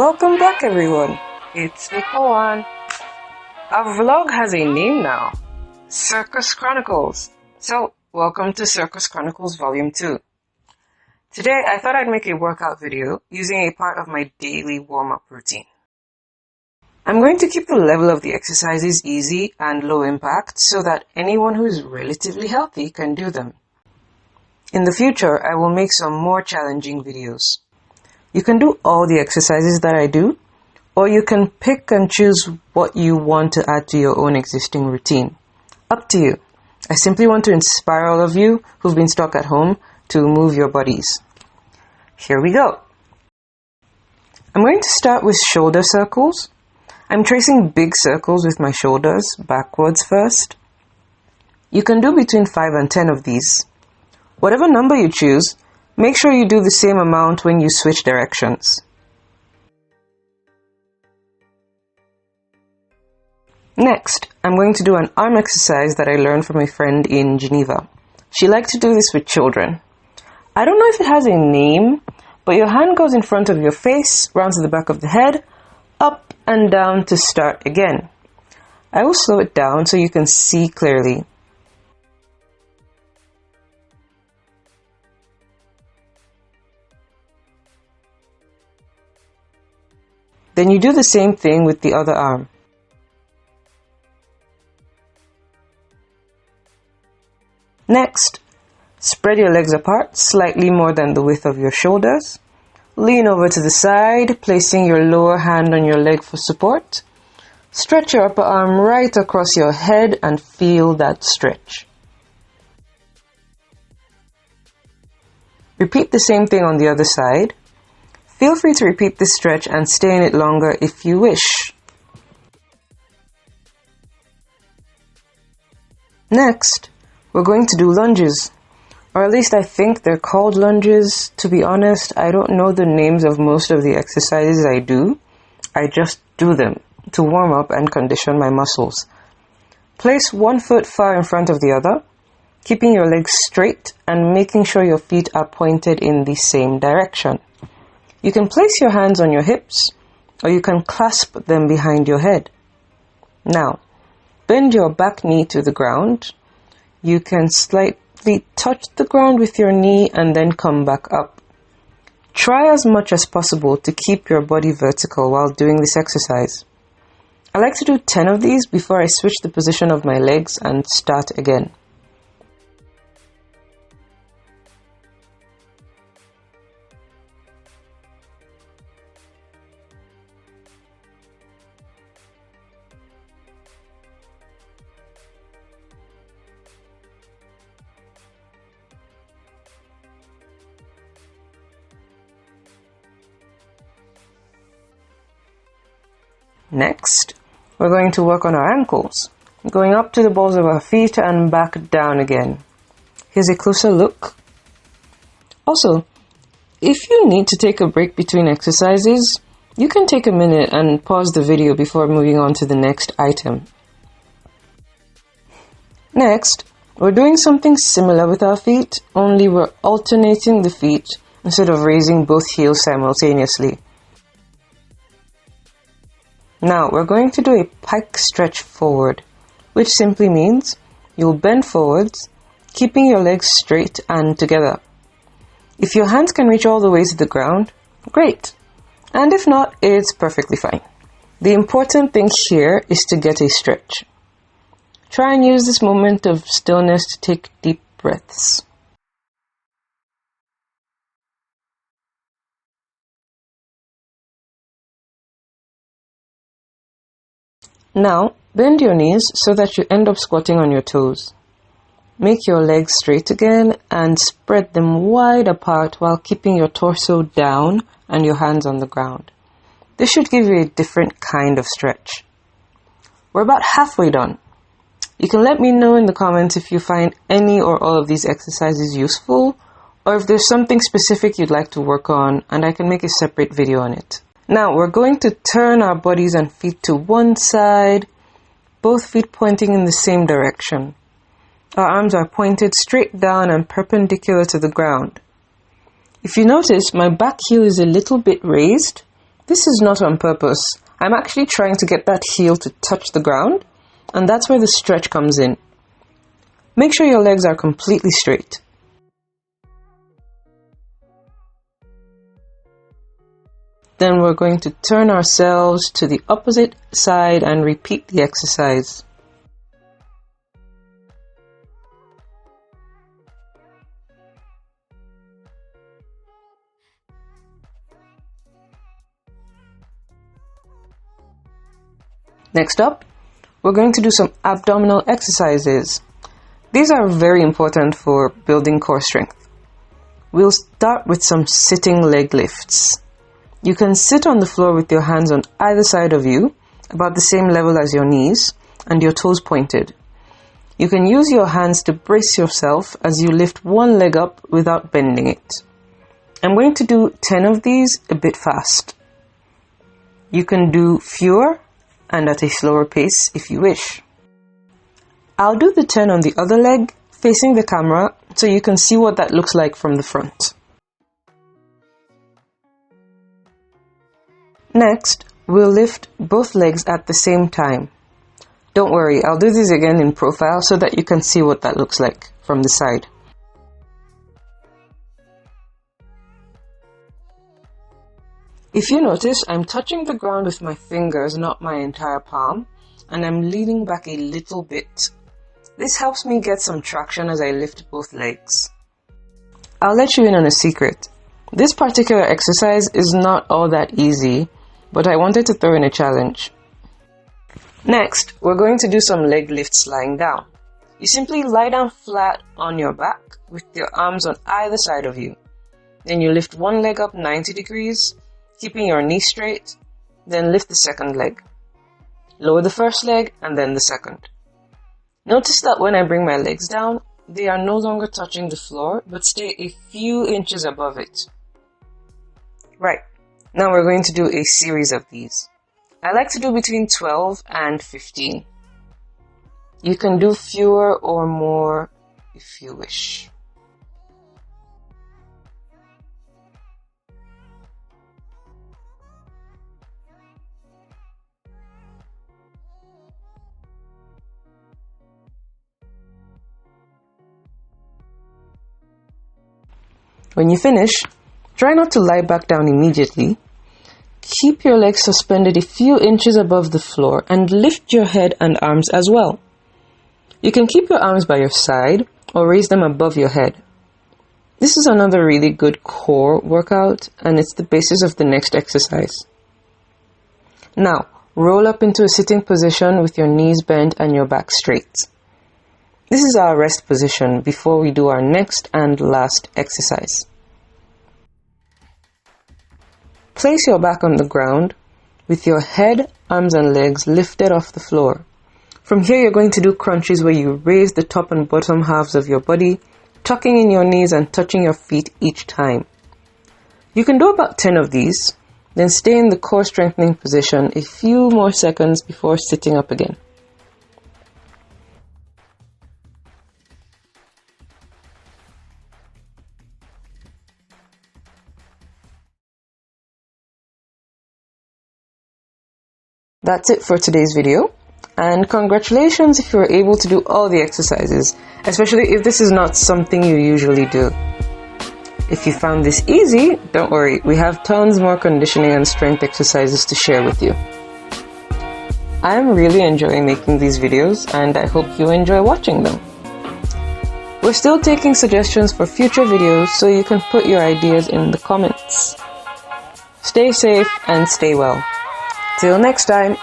Welcome back everyone, it's Nicole. Our vlog has a name now, Circus Chronicles. So welcome to Circus Chronicles Volume 2. Today I thought I'd make a workout video using a part of my daily warm-up routine. I'm going to keep the level of the exercises easy and low impact so that anyone who is relatively healthy can do them. In the future, I will make some more challenging videos. You can do all the exercises that I do, or you can pick and choose what you want to add to your own existing routine. Up to you. I simply want to inspire all of you who've been stuck at home to move your bodies. Here we go. I'm going to start with shoulder circles. I'm tracing big circles with my shoulders backwards first. You can do between 5 and 10 of these. Whatever number you choose, make sure you do the same amount when you switch directions. Next, I'm going to do an arm exercise that I learned from a friend in Geneva. She liked to do this with children. I don't know if it has a name, but your hand goes in front of your face, round to the back of the head, up and down to start again. I will slow it down so you can see clearly. Then you do the same thing with the other arm. Next, spread your legs apart slightly more than the width of your shoulders. Lean over to the side, placing your lower hand on your leg for support. Stretch your upper arm right across your head and feel that stretch. Repeat the same thing on the other side. Feel free to repeat this stretch and stay in it longer if you wish. Next, we're going to do lunges. Or at least I think they're called lunges. To be honest, I don't know the names of most of the exercises I do. I just do them to warm up and condition my muscles. Place one foot far in front of the other, keeping your legs straight and making sure your feet are pointed in the same direction. You can place your hands on your hips, or you can clasp them behind your head. Now, bend your back knee to the ground. You can slightly touch the ground with your knee and then come back up. Try as much as possible to keep your body vertical while doing this exercise. I like to do 10 of these before I switch the position of my legs and start again. Next, we're going to work on our ankles, going up to the balls of our feet and back down again. Here's a closer look. Also, if you need to take a break between exercises, you can take a minute and pause the video before moving on to the next item. Next, we're doing something similar with our feet, only we're alternating the feet instead of raising both heels simultaneously. Now we're going to do a pike stretch forward, which simply means you'll bend forwards, keeping your legs straight and together. If your hands can reach all the way to the ground, great. And if not, it's perfectly fine. The important thing here is to get a stretch. Try and use this moment of stillness to take deep breaths. Now, bend your knees so that you end up squatting on your toes. Make your legs straight again and spread them wide apart while keeping your torso down and your hands on the ground. This should give you a different kind of stretch. We're about halfway done. You can let me know in the comments if you find any or all of these exercises useful, or if there's something specific you'd like to work on, and I can make a separate video on it. Now we're going to turn our bodies and feet to one side, both feet pointing in the same direction. Our arms are pointed straight down and perpendicular to the ground. If you notice, my back heel is a little bit raised. This is not on purpose. I'm actually trying to get that heel to touch the ground, and that's where the stretch comes in. Make sure your legs are completely straight. Then we're going to turn ourselves to the opposite side and repeat the exercise. Next up, we're going to do some abdominal exercises. These are very important for building core strength. We'll start with some sitting leg lifts. You can sit on the floor with your hands on either side of you, about the same level as your knees, and your toes pointed. You can use your hands to brace yourself as you lift one leg up without bending it. I'm going to do 10 of these a bit fast. You can do fewer and at a slower pace if you wish. I'll do the 10 on the other leg, facing the camera, so you can see what that looks like from the front. Next, we'll lift both legs at the same time. Don't worry, I'll do these again in profile so that you can see what that looks like from the side. If you notice, I'm touching the ground with my fingers, not my entire palm, and I'm leaning back a little bit. This helps me get some traction as I lift both legs. I'll let you in on a secret. This particular exercise is not all that easy, but I wanted to throw in a challenge. Next, we're going to do some leg lifts lying down. You simply lie down flat on your back with your arms on either side of you. Then you lift one leg up 90 degrees, keeping your knee straight, then lift the second leg. Lower the first leg and then the second. Notice that when I bring my legs down, they are no longer touching the floor, but stay a few inches above it. Right, now we're going to do a series of these. I like to do between 12 and 15. You can do fewer or more if you wish. When you finish, try not to lie back down immediately. Keep your legs suspended a few inches above the floor and lift your head and arms as well. You can keep your arms by your side or raise them above your head. This is another really good core workout, and it's the basis of the next exercise. Now, roll up into a sitting position with your knees bent and your back straight. This is our rest position before we do our next and last exercise. Place your back on the ground with your head, arms and legs lifted off the floor. From here you're going to do crunches where you raise the top and bottom halves of your body, tucking in your knees and touching your feet each time. You can do about 10 of these, then stay in the core strengthening position a few more seconds before sitting up again. That's it for today's video, and congratulations if you were able to do all the exercises, especially if this is not something you usually do. If you found this easy, don't worry, we have tons more conditioning and strength exercises to share with you. I'm really enjoying making these videos, and I hope you enjoy watching them. We're still taking suggestions for future videos, so you can put your ideas in the comments. Stay safe and stay well. Till next time.